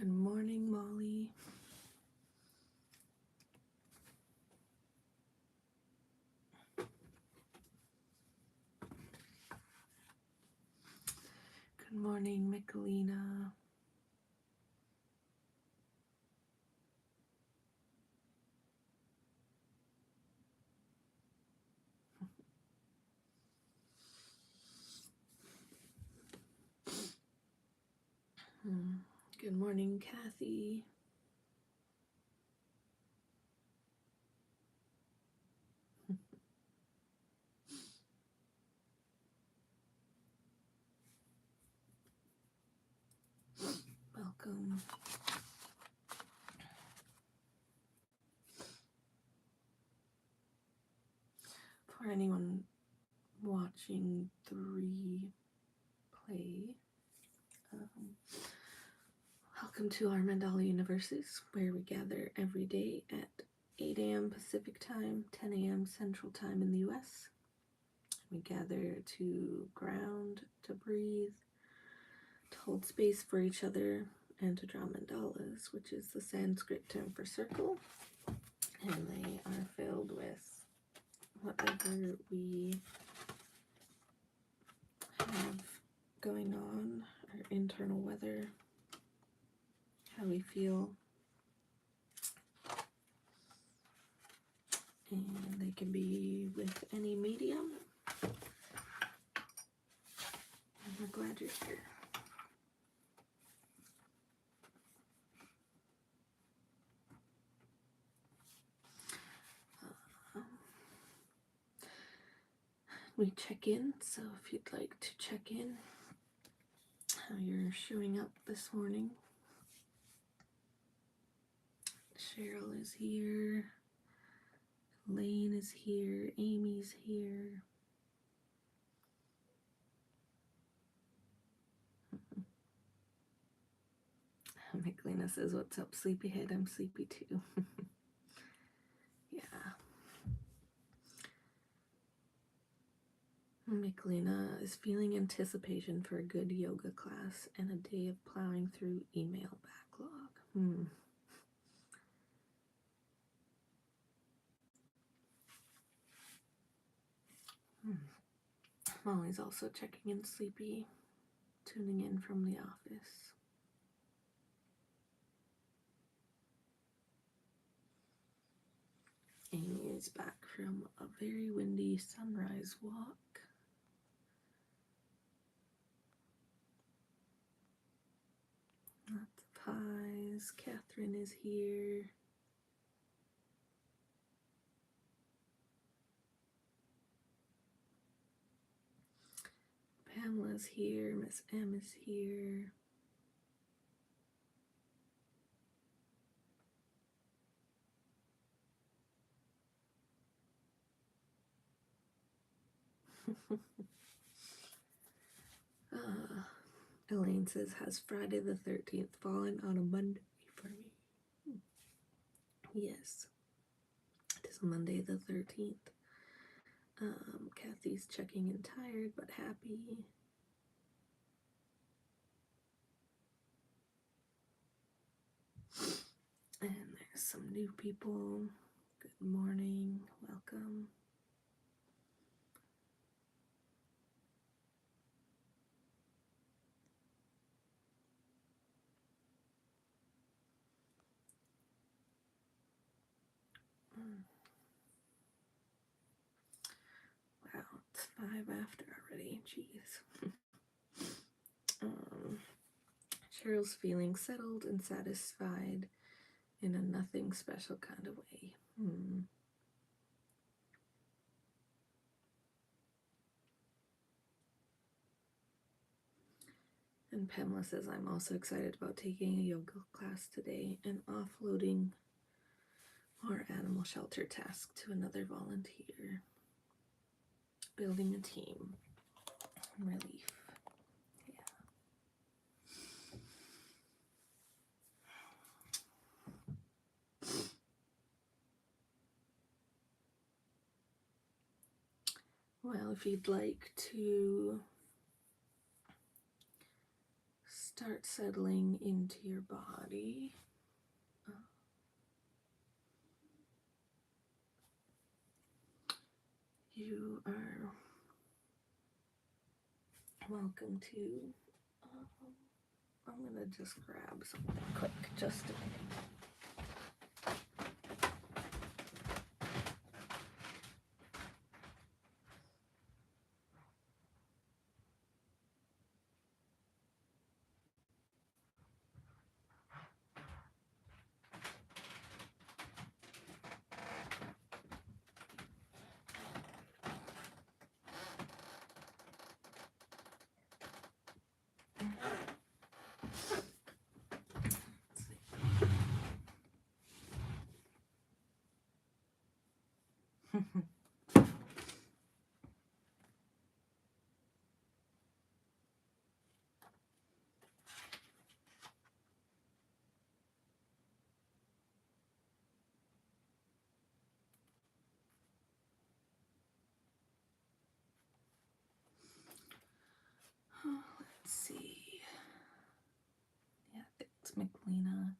Good morning, Molly. Good morning, Michelina. Good morning, Kathy. Welcome. For anyone watching the replay, welcome to our Mandala Universes, where we gather every day at 8 a.m. Pacific Time, 10 a.m. Central Time in the US. We gather to ground, to breathe, to hold space for each other, and to draw mandalas, which is the Sanskrit term for circle. And they are filled with whatever we have going on, our internal weather, how we feel, and they can be with any medium. And we're glad you're here. We check in, so if you'd like to check in how you're showing up this morning. Cheryl is here, Lane is here, Amy's here. Michelina says, "What's up, sleepyhead? I'm sleepy too." Yeah. Michelina is feeling anticipation for a good yoga class and a day of plowing through email backlog. Molly's also checking in sleepy, tuning in from the office. Amy is back from a very windy sunrise walk. Lots of highs. Catherine is here. Pamela's here. Miss M is here. Elaine says, "Has Friday the 13th fallen on a Monday for me?" Yes, it is Monday the 13th. Kathy's checking in tired but happy. And there's some new people. Good morning. Welcome. Wow, it's 5 after already. Jeez. Cheryl's feeling settled and satisfied in a nothing special kind of way. And Pamela says, "I'm also excited about taking a yoga class today and offloading our animal shelter task to another volunteer. Building a team. Relief." Yeah. Well, if you'd like to Start settling into your body. You are welcome to. I'm gonna just grab something quick, just a minute. Let's see. Yeah, I think it's McLeana.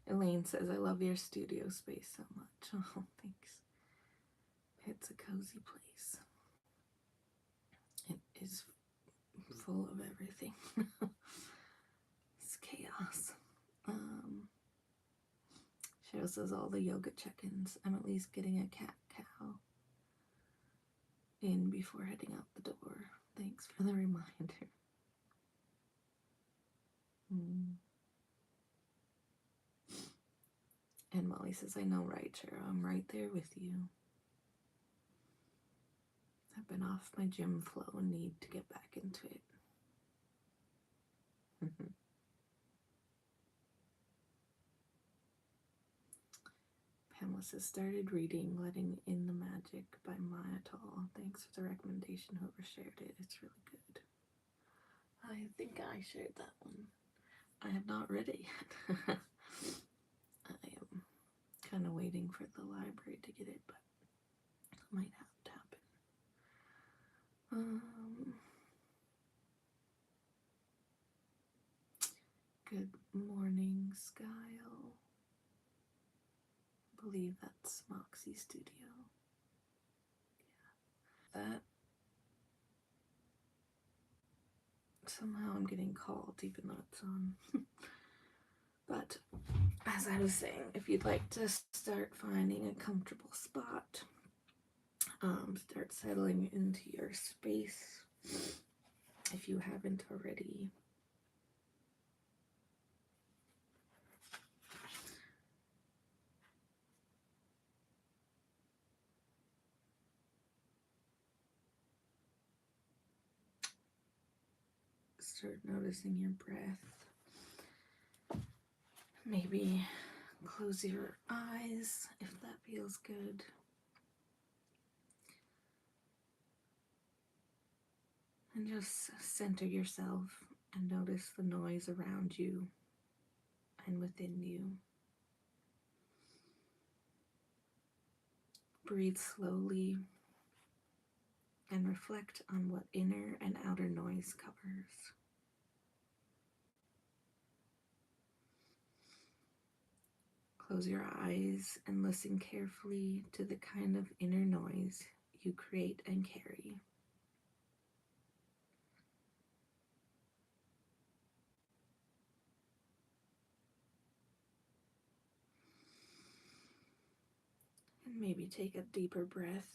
Elaine says, I love your studio space so much. Oh, thanks. It's a cozy place. It is full of everything. It's chaos. Cheryl says, all the yoga check-ins. I'm at least getting a cat-cow in before heading out the door. Thanks for the reminder. And Molly says, I know, right, Cheryl? I'm right there with you. I've been off my gym flow and need to get back into it. Pamela says, started reading Letting in the Magic by Maya Tall. Thanks for the recommendation, whoever shared it. It's really good. I think I shared that one. I have not read it yet. I am kind of waiting for the library to get it, but it might have to happen. Good morning, Skyle. I believe that's Moxie Studio. Yeah. That. Somehow I'm getting called even though it's on. But as I was saying, if you'd like to start finding a comfortable spot, start settling into your space if you haven't already. Start noticing your breath. Maybe close your eyes if that feels good. And just center yourself and notice the noise around you and within you. Breathe slowly and reflect on what inner and outer noise covers. Close your eyes and listen carefully to the kind of inner noise you create and carry. And maybe take a deeper breath.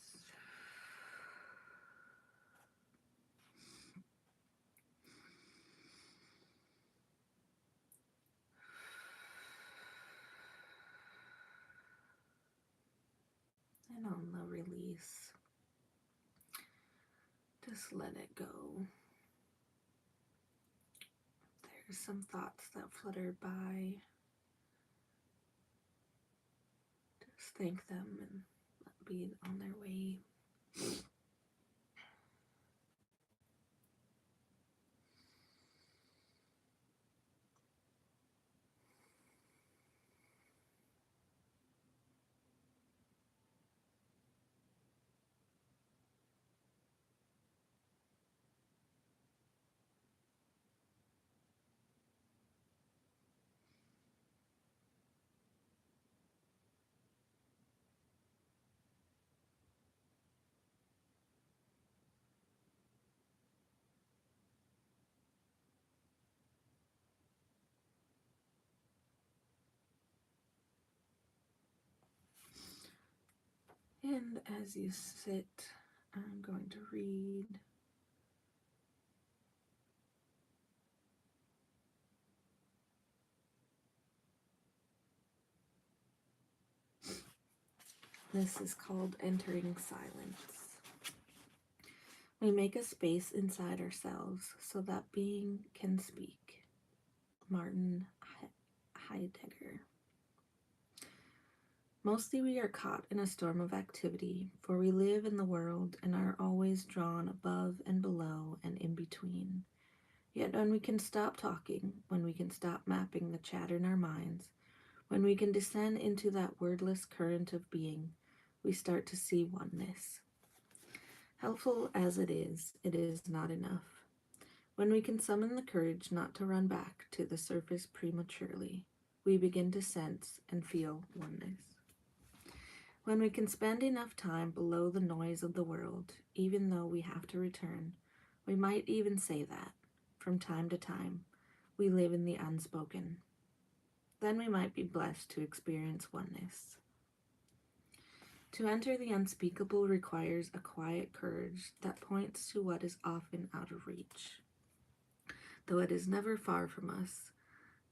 And on the release, just let it go. There's some thoughts that flutter by. Just thank them and be on their way. And as you sit, I'm going to read this is called Entering Silence. We make a space inside ourselves so that being can speak. Martin Heidegger. Mostly we are caught in a storm of activity, for we live in the world and are always drawn above and below and in between. Yet when we can stop talking, when we can stop mapping the chatter in our minds, when we can descend into that wordless current of being, we start to see oneness. Helpful as it is not enough. When we can summon the courage not to run back to the surface prematurely, we begin to sense and feel oneness. When we can spend enough time below the noise of the world, even though we have to return, we might even say that, from time to time, we live in the unspoken. Then we might be blessed to experience oneness. To enter the unspeakable requires a quiet courage that points to what is often out of reach, though it is never far from us,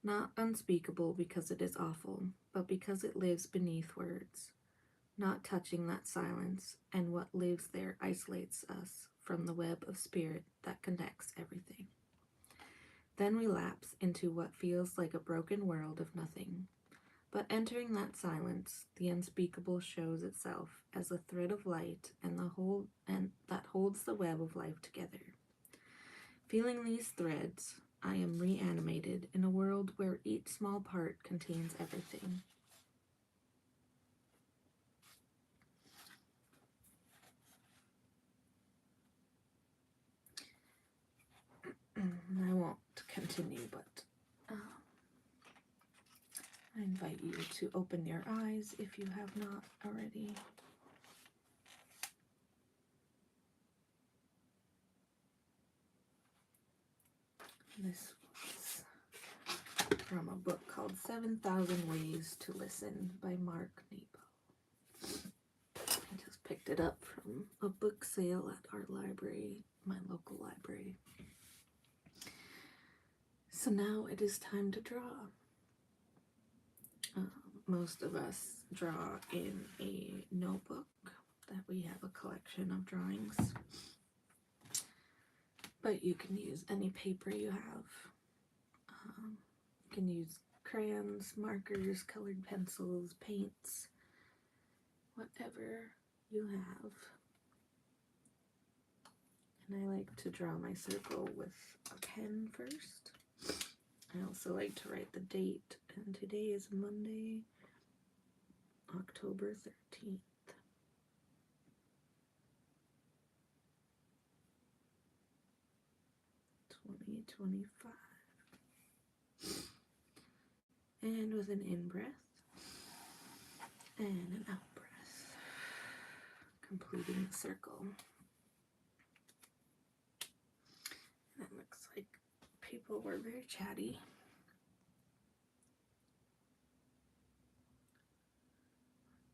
not unspeakable because it is awful, but because it lives beneath words, not touching that silence, and what lives there isolates us from the web of spirit that connects everything. Then we lapse into what feels like a broken world of nothing. But entering that silence, the unspeakable shows itself as a thread of light and that holds the web of life together. Feeling these threads, I am reanimated in a world where each small part contains everything. I won't continue, but I invite you to open your eyes if you have not already. This was from a book called 7,000 Ways to Listen by Mark Nepo. I just picked it up from a book sale at our library, my local library. So now it is time to draw. Most of us draw in a notebook that we have a collection of drawings, but you can use any paper you have. You can use crayons, markers, colored pencils, paints, whatever you have. And I like to draw my circle with a pen first. I also like to write the date, and today is Monday, October 13th. And with an in-breath and an out-breath, completing the circle. And it looks like people were very chatty.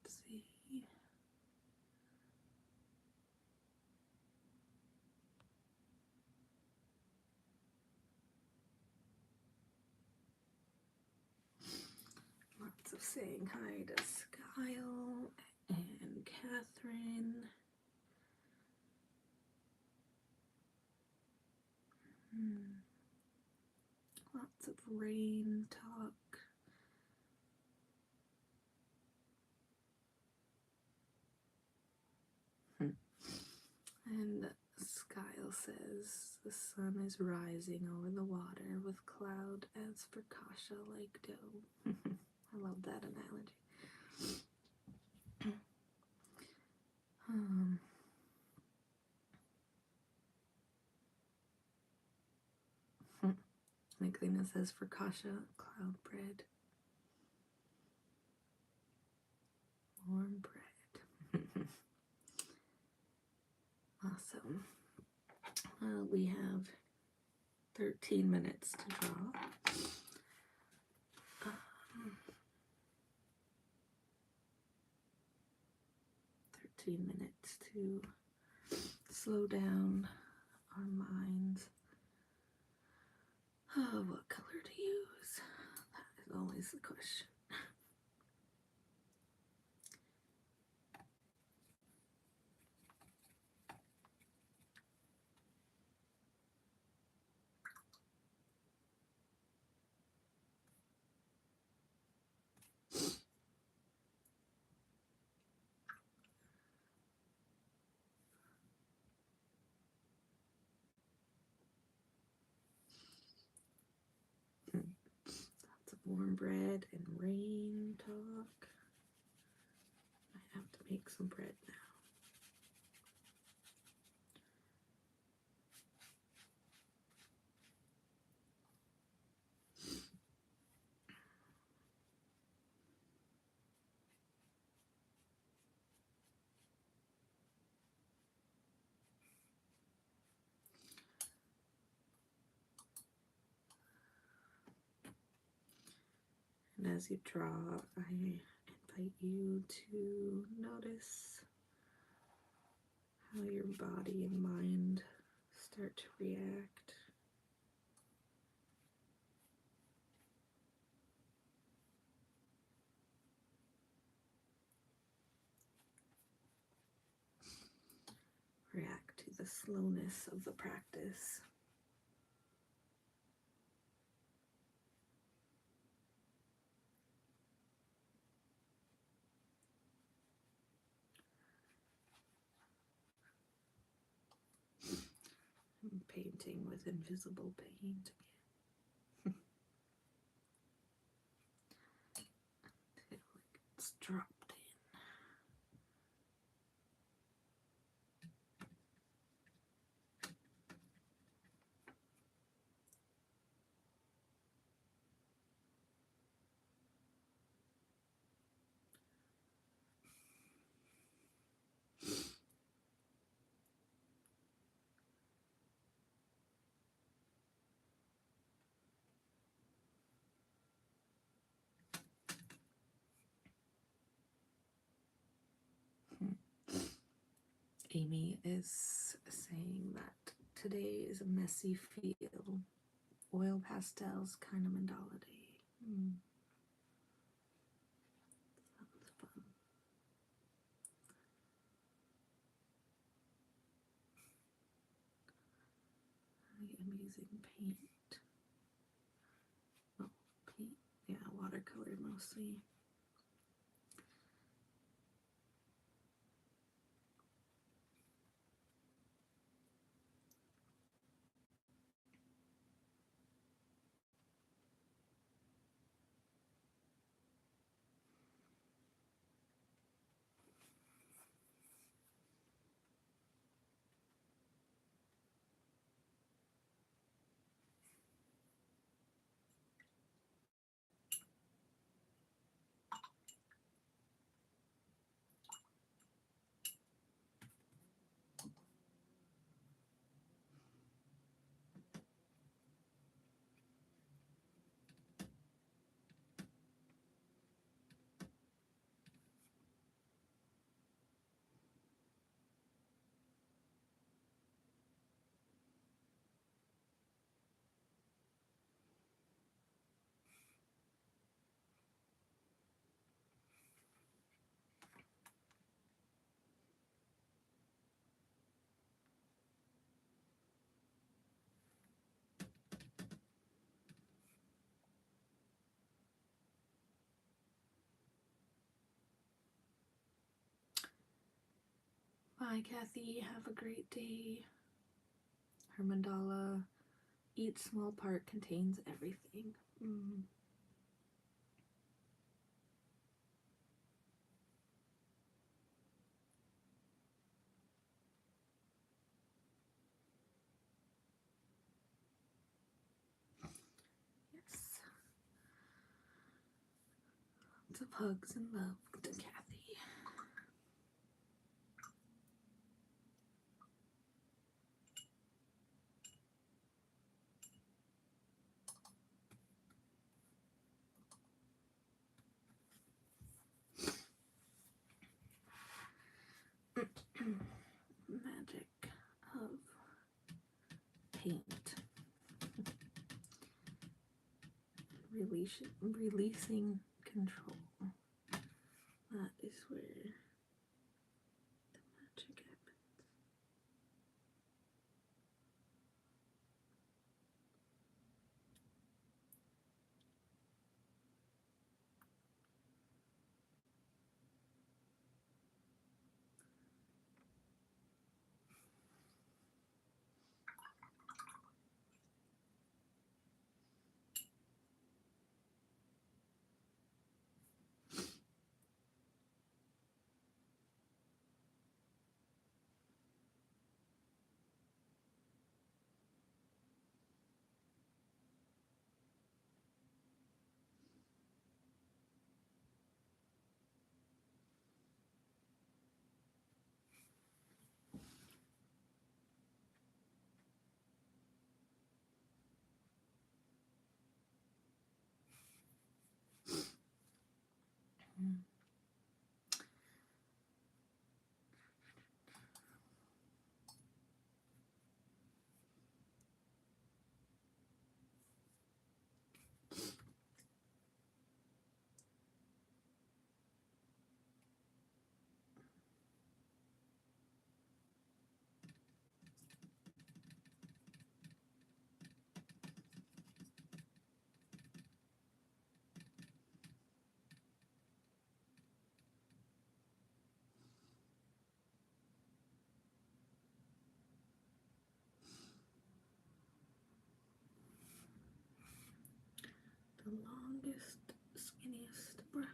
Let's see. Lots of saying hi to Skyle and Catherine. Lots of rain talk. And Skyle says, the sun is rising over the water with cloud as for kasha like dough. I love that analogy. Nicolina says for kasha, cloud bread. Warm bread. Awesome. We have 13 minutes to draw. 13 15 minutes to slow down our minds. Oh, what color to use? That is always the question. Lots of warm bread and rain talk. I have to make some bread now. And as you draw, I invite you to notice how your body and mind start to react. React to the slowness of the practice. I'm painting with invisible paint again. Until it gets dropped in. Amy is saying that today is a messy feel. Oil pastels, kind of mandala day. Sounds fun. I'm using paint. Oh, paint. Yeah, watercolor mostly. Bye, Kathy. Have a great day. Her mandala, each small part contains everything. Yes. Lots of hugs and love to Kathy. releasing control. That is where the magic happens. The longest, skinniest brush.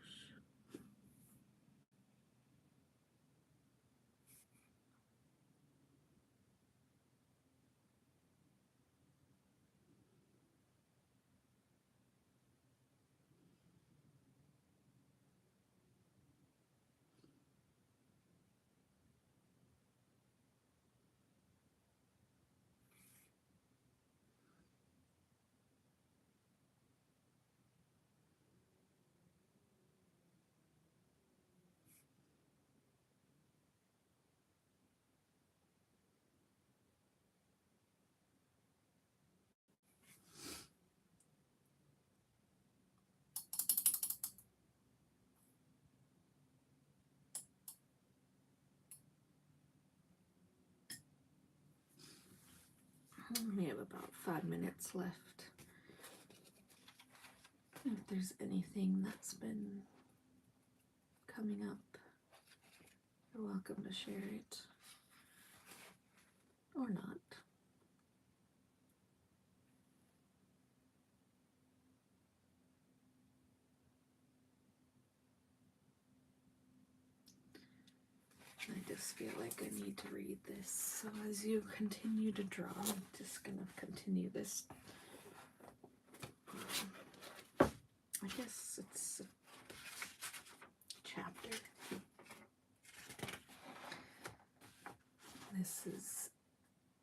We have about 5 minutes left. If there's anything that's been coming up, you're welcome to share it or not. I just feel like I need to read this. So as you continue to draw, I'm just going to continue this. I guess it's a chapter. This is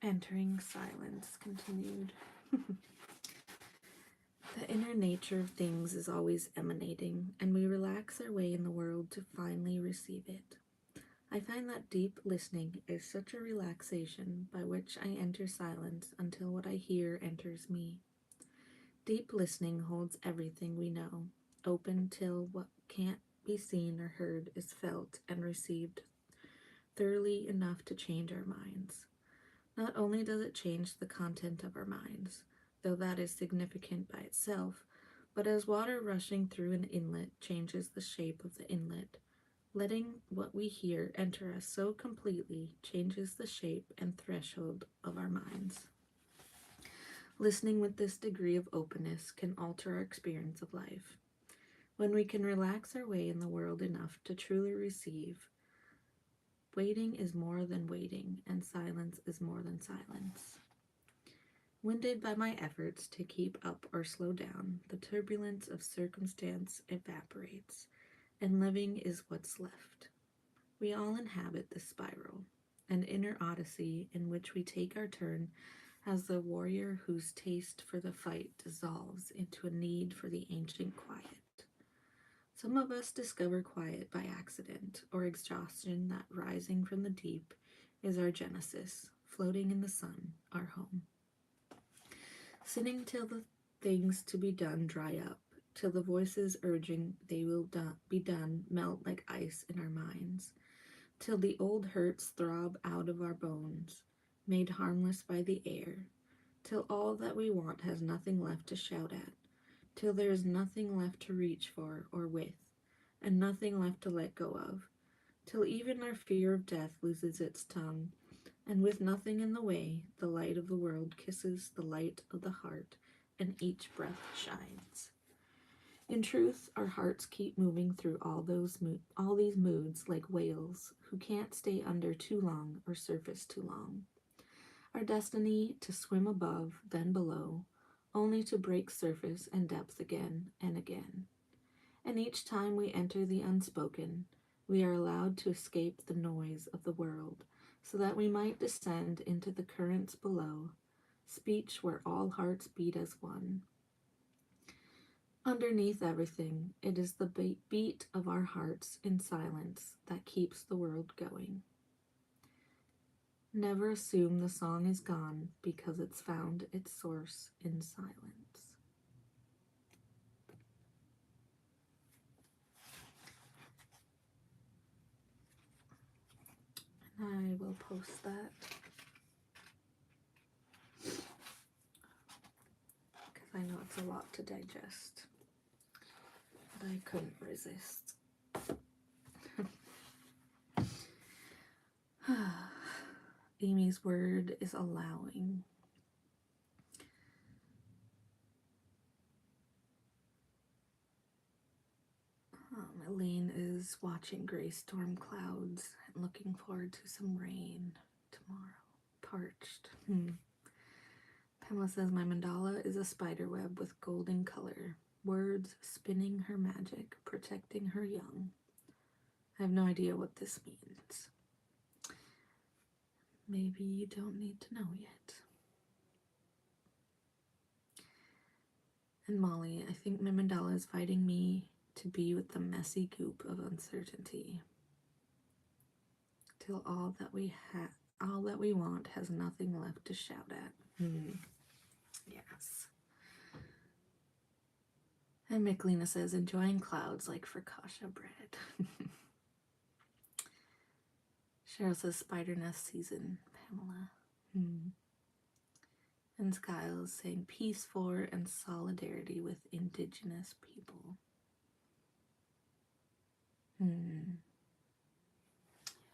Entering Silence, continued. The inner nature of things is always emanating, and we relax our way in the world to finally receive it. I find that deep listening is such a relaxation by which I enter silence until what I hear enters me. Deep listening holds everything we know, open till what can't be seen or heard is felt and received thoroughly enough to change our minds. Not only does it change the content of our minds, though that is significant by itself, but as water rushing through an inlet changes the shape of the inlet, letting what we hear enter us so completely changes the shape and threshold of our minds. Listening with this degree of openness can alter our experience of life. When we can relax our way in the world enough to truly receive, waiting is more than waiting, and silence is more than silence. Winded by my efforts to keep up or slow down, the turbulence of circumstance evaporates, and living is what's left. We all inhabit this spiral, an inner odyssey in which we take our turn as the warrior whose taste for the fight dissolves into a need for the ancient quiet. Some of us discover quiet by accident or exhaustion that rising from the deep is our genesis, floating in the sun, our home. Sitting till the things to be done dry up till the voices urging they will be done melt like ice in our minds, till the old hurts throb out of our bones, made harmless by the air, till all that we want has nothing left to shout at, till there is nothing left to reach for or with, and nothing left to let go of, till even our fear of death loses its tongue, and with nothing in the way, the light of the world kisses the light of the heart, and each breath shines. In truth, our hearts keep moving through all these moods like whales who can't stay under too long or surface too long. Our destiny to swim above, then below, only to break surface and depth again and again. And each time we enter the unspoken, we are allowed to escape the noise of the world, so that we might descend into the currents below, speech where all hearts beat as one. Underneath everything, it is the beat of our hearts in silence that keeps the world going. Never assume the song is gone because it's found its source in silence. And I will post that because I know it's a lot to digest. But I couldn't resist. Amy's word is allowing. Elaine is watching gray storm clouds and looking forward to some rain tomorrow. Parched. Pamela says, my mandala is a spider web with golden color. Words spinning her magic, protecting her young. I have no idea what this means. Maybe you don't need to know yet. And Molly, I think my mandala is fighting me to be with the messy goop of uncertainty. Till all that we want has nothing left to shout at. Yes. And Michelina says, enjoying clouds like focaccia bread. Cheryl says, spider nest season, Pamela. And Skyle is saying, peace for and solidarity with indigenous people.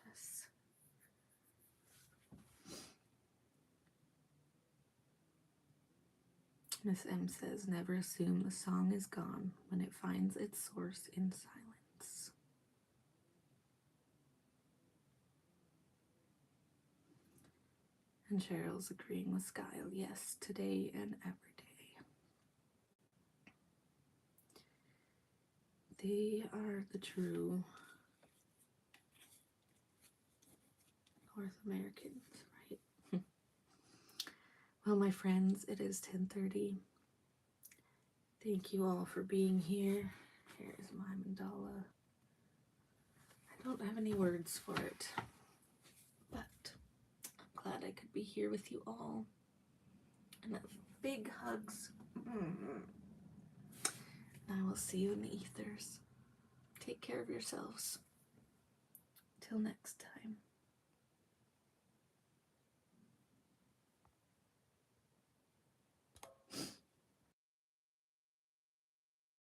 Yes. Miss M says, never assume the song is gone when it finds its source in silence. And Cheryl's agreeing with Skyle, yes, today and every day. They are the true North Americans, right? Well, my friends, it is 10:30. Thank you all for being here. Here's my mandala. I don't have any words for it, but I'm glad I could be here with you all. And big hugs. I will see you in the ethers. Take care of yourselves. Till next time.